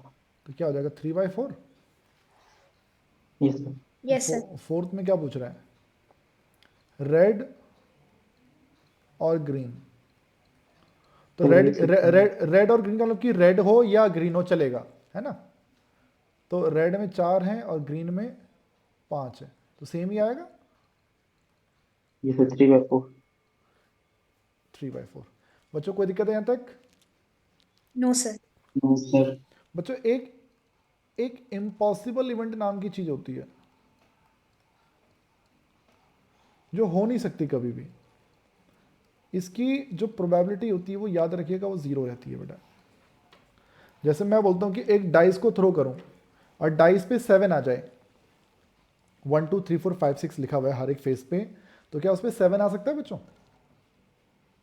तो क्या हो जाएगा? 3/4। Yes sir. Yes sir. Fourth में क्या पूछ रहा है? रेड और ग्रीन। तो तो रेड ये रे, रेड रेड और ग्रीन का मतलब कि रेड हो या ग्रीन हो चलेगा, है ना? तो रेड में 4 हैं और ग्रीन में 5 है, तो सेम ही आएगा, Yes sir. 3/4. 3/4। बच्चों कोई दिक्कत है यहाँ तक? No sir. No sir. बच्चों एक एक इम्पॉसिबल इवेंट नाम की चीज होती है जो हो नहीं सकती कभी भी। इसकी जो प्रोबेबिलिटी होती है वो याद रखिएगा, वो 0 रहती है बेटा। जैसे मैं बोलता हूँ कि एक डाइस को थ्रो करूं और डाइस पे 7 आ जाए, 1 2 3 4 5 6 लिखा हुआ है हर एक फेस पे, तो क्या उस पर 7 आ सकता है बच्चों?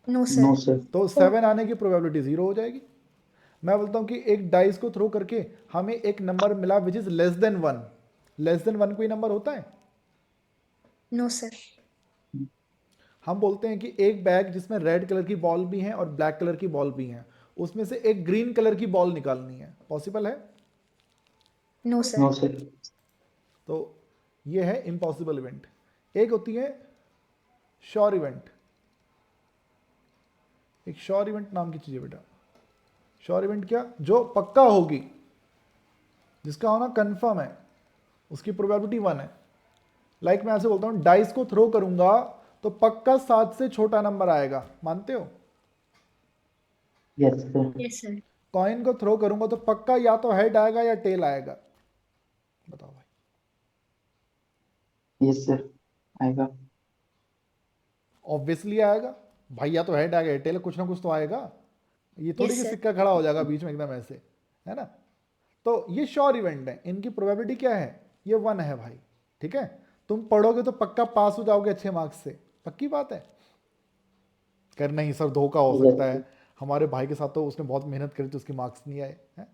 No No sir. sir. तो 7 आने की प्रोबेबिलिटी 0 हो जाएगी। मैं बोलता हूं कि एक डाइस को थ्रो करके हमें एक नंबर मिला which is less than 1। Less than 1 कोई नंबर होता है? No sir. हम बोलते हैं कि एक बैग जिसमें रेड कलर की बॉल भी है और ब्लैक कलर की बॉल भी है, उसमें से एक ग्रीन कलर की बॉल निकालनी है, पॉसिबल है? No sir. No sir. तो ये है इम्पॉसिबल इवेंट। एक होती है श्योर इवेंट। एक श्योर इवेंट नाम की चीज है बेटा। श्योर इवेंट क्या? जो पक्का होगी, जिसका होना कंफर्म है, उसकी प्रोबेबिलिटी 1 है। लाइक मैं ऐसे बोलता हूँ, डाइस को थ्रो करूंगा तो पक्का 7 से छोटा नंबर आएगा, मानते हो? Yes, sir. Yes sir. Coin को थ्रो करूंगा तो पक्का या तो हेड आएगा या टेल आएगा, बताओ भाई। Yes, sir. आएगा. ऑब्वियसली आएगा भाई, या तो हेड आएगा या टेल, कुछ ना कुछ तो आएगा। ये थोड़ी Yes, कि sir. सिक्का खड़ा हो जाएगा बीच में एकदम ऐसे, है ना? तो ये श्योर इवेंट है, इनकी प्रोबेबिलिटी क्या है? ये 1 है भाई, ठीक है? तुम पढ़ोगे तो पक्का पास हो जाओगे अच्छे मार्क्स से, पक्की बात है। कर नहीं सर, धोखा हो Yes, सकता है, sir. हमारे भाई के साथ तो उसने बहुत मेहनत करी तो उसके मार्क्स नहीं आए हैं।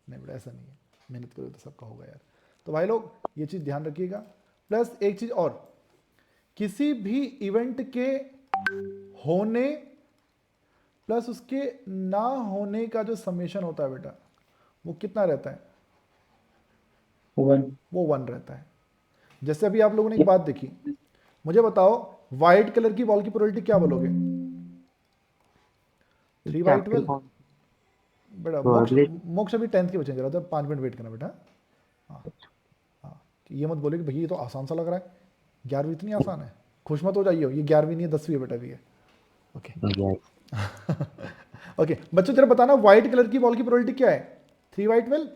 नहीं बेटा, ऐसा नहीं है, मेहनत करो तो सबका होगा यार। तो भाई लोग ये चीज़ ध्यान रखिएगा। प्लस एक चीज़ और, किसी भी इवेंट के होने प्लस उसके ना होने का जो समेशन होता है बेटा, वो कितना रहता है? 1. वो 1 रहता है। जैसे अभी आप लोगों ने एक बात देखी, मुझे बताओ व्हाइट कलर की बॉल की प्रोबेबिलिटी क्या बोलोगे? 3 बाई 12 Capital. बेटा। मोक्ष Probability. मोक्ष अभी 10th के बच्चे जरा, तो 5 मिनट वेट करना बेटा। हाँ हाँ, कि ये मत बोले कि भैया ये तो आसान सा लग रहा है, 11वीं इतनी आसान है, खुश मत हो जाइए, ये 11वीं नहीं है, 10वीं है बेटा भी है। Okay Yes. ओके बच्चों, जरा बताना व्हाइट कलर की बॉल की प्रोबेबिलिटी क्या है? 3 बाई 12।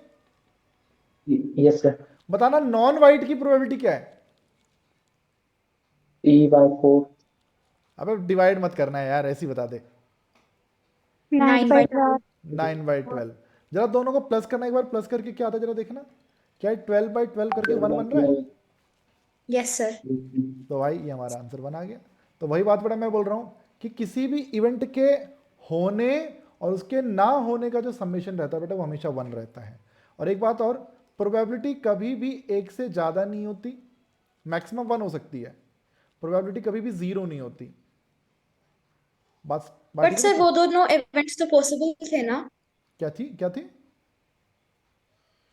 Yes, sir. बताना नॉन व्हाइट की प्रोबेबिलिटी क्या है? 3 by 4. अबे डिवाइड मत करना है यार, ऐसे ही बता दे। 9 by 12. 9 बाई 12। जरा दोनों को प्लस करना, एक बार प्लस करके क्या आता है जरा देखना, क्या है? 12 बाई 12 करके 1 बन रहा है। Yes sir. तो भाई ये हमारा आंसर 1 आ गया। तो वही बात बेटा मैं बोल रहा हूँ कि किसी भी इवेंट के होने और उसके ना होने का जो समेशन रहता है बेटा, वो हमेशा 1 रहता है। और एक बात और, प्रोबेबिलिटी कभी भी 1 से ज़्यादा नहीं होती, मैक्सिमम 1 हो सकती है, प्रोबेबिलिटी कभी भी 0 नहीं होती। बात बट सर वो दोनों इवेंट्स तो पॉसिबल थे ना? क्या थी क्या थी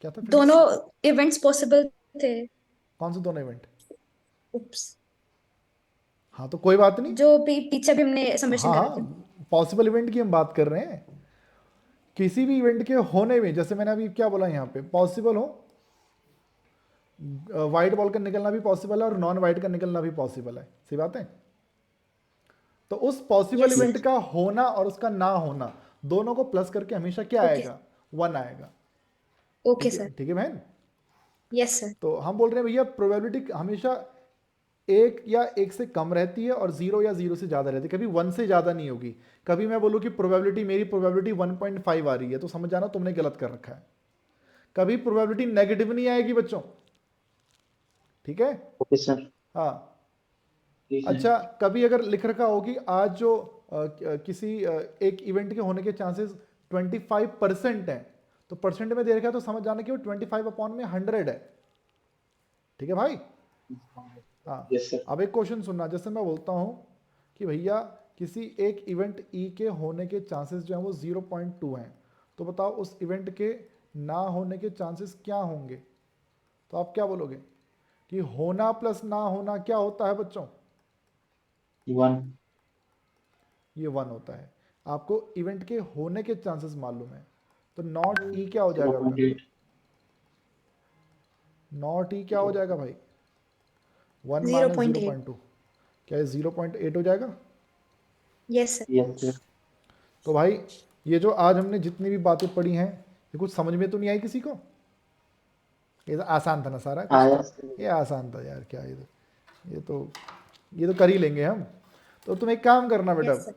क्या था फिर? दोनों इवेंट्स पॉसिबल थे। कौन से दोनों इवेंट? उप्स। हाँ तो कोई बात नहीं। जो भी पीछे भी हमने सबमिशन हाँ करे थे। हाँ, पॉसिबल इवेंट की हम बात कर रहे हैं। किसी भी इवेंट के होने में, जैसे मैंने अभी क्या बोला यहाँ पे, पॉसिबल हो, वाइट बॉल का निकलना भी पॉसिबल है और नॉन वाइट का निकलना भी पॉसिबल है, सही बात है? तो उस पॉसिबल Yes, इवेंट sir. का होना और उसका ना होना, दोनों को प्लस करके हमेशा क्या Okay. आएगा? 1 आएगा। Okay sir. ठीक है बहन? Yes sir. तो हम बोल रहे हैं भैया प्रोबेबिलिटी हमेशा 1 या 1 से कम रहती है और 0 या 0 से ज़्यादा रहती है, कभी 1 से ज़्यादा नहीं होगी। कभी मैं बोलूँ कि प्रोबेबिलिटी, मेरी प्रोबेबिलिटी 1.5 आ रही है, तो समझ जाना तुमने गलत कर रखा है। कभी प्रोबेबिलिटी नेगेटिव नहीं आएगी बच्चों, ठीक है? Okay, sir. हाँ। Yes, sir. अच्छा, कभी अगर लिख रखा हो कि आज जो किसी एक इवेंट के होने के चांसेस 25% हैं, तो परसेंट में दे रखा है तो समझ जाना कि वो 25 अपॉन में 100 है, ठीक है भाई? हाँ। Yes, sir. अब एक क्वेश्चन सुनना, जैसे मैं बोलता हूँ कि भैया किसी एक इवेंट ई के होने के चांसेस जो हैं वो 0.2 हैं, तो बताओ उस इवेंट के ना होने के चांसेस क्या होंगे? तो आप क्या बोलोगे कि होना प्लस ना होना क्या होता है बच्चों? 1. ये 1 होता है। आपको इवेंट के होने के चांसेस मालूम है, तो नॉट ई क्या हो जाएगा बेटा? 0.8. नॉट ई क्या हो जाएगा भाई? 1 माइनस 0.8. 0.2, क्या ये 0.8 हो जाएगा? Yes sir. Yes, sir. तो भाई ये जो आज हमने जितनी भी बातें पढ़ी हैं, ये कुछ समझ में तो नहीं आई किसी को? ये तो आसान था ना सारा आया कुछ? sir. ये आसान था यार, क्या ये तो कर ही लेंगे हम। तो तुम एक काम करना बेटा, यस सर।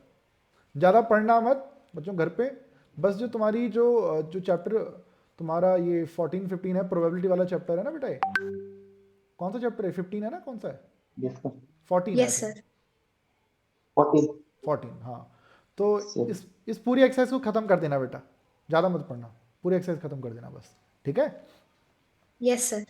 ज़्यादा पढ़ना मत बच्चों घर पे, बस जो तुम्हारी जो चैप्टर तुम्हारा ये 14-15 है, प्रोबेबिलिटी वाला चैप्टर है ना बेटा, ये कौन सा चैप्टर है? 15 है ना? कौन सा है? Yes, sir. 14 है? Yes sir. 14. 14, हाँ। तो Sir. इस पूरी एक्सरसाइज को ख़त्म कर देना बेटा, ज़्यादा मत पढ़ना, पूरी एक्सरसाइज ख़त्म कर देना बस, ठीक है? Yes sir.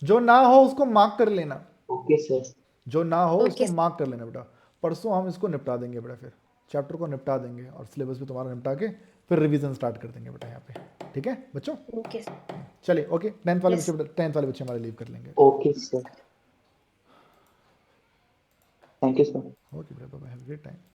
जो ना हो उसको मार्क कर लेना, Okay, sir. जो ना हो Okay. उसको मार्क कर लेना बेटा। परसों हम इसको निपटा देंगे बेटा, फिर चैप्टर को निपटा देंगे और सिलेबस भी तुम्हारा निपटा के फिर रिवीजन स्टार्ट कर देंगे बेटा यहाँ पे, ठीक है बच्चों? Okay sir. चलिए ओके, 10th वाले Yes. बच्चे 10th वाले बच्चे हमारे लीव कर लेंगे। Okay, sir. Thank you, sir. Okay बेटा, bye, have a great time.